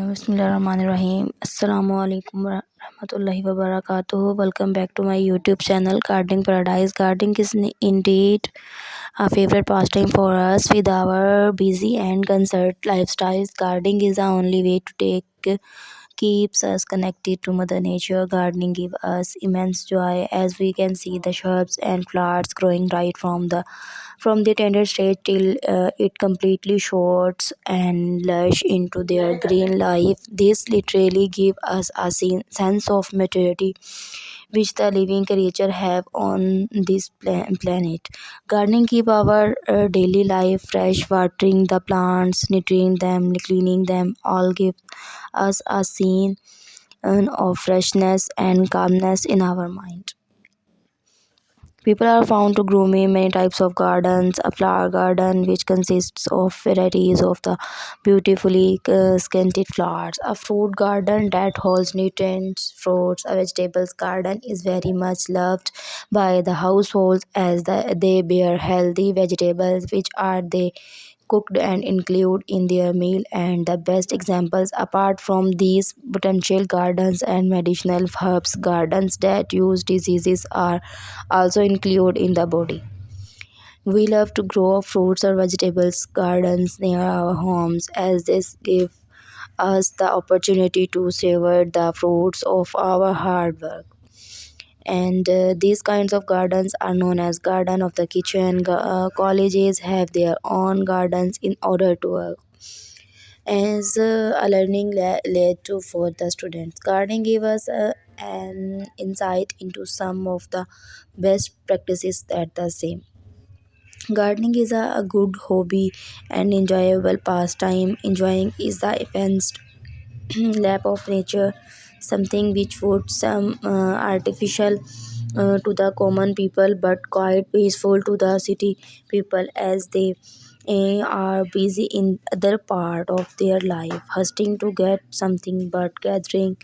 Bismillahirrahmanirrahim. Assalamu alaikum warahmatullahi wabarakatuh. Welcome back to my YouTube channel Gardening Paradise. Gardening is indeed a favorite pastime for us. With our busy and concerned lifestyles, gardening is the only way to take keeps us connected to Mother Nature. Gardening gives us immense joy as we can see the shrubs and flowers growing right from the tender stage till it completely shoots and lush into their green life. This literally gives us a sense of maturity which the living creature have on this planet. Gardening keep our daily life fresh, watering the plants, nurturing them, cleaning them, all give us a scene of freshness and calmness in our mind. People are found to grow many types of gardens. A flower garden, which consists of varieties of the beautifully scented flowers. A fruit garden that holds nutrients, fruits. A vegetables garden is very much loved by the households as they bear healthy vegetables, which are they cooked and include in their meal. And the best examples apart from these potential gardens and medicinal herbs gardens that use diseases are also included in the body. We love to grow fruits or vegetables gardens near our homes as this give us the opportunity to savor the fruits of our hard work. And these kinds of gardens are known as garden of the kitchen. Colleges have their own gardens in order to as a learning led to for the students. Gardening gave us an insight into some of the best practices at the same. Gardening is a good hobby and enjoyable pastime. Enjoying is the advanced lap of nature, something which would some artificial to the common people but quite peaceful to the city people as they are busy in other part of their life hustling to get something but gathering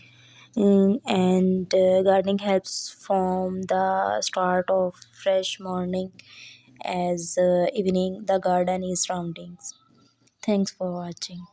and gardening helps from the start of fresh morning as evening the garden is surroundings. Thanks for watching.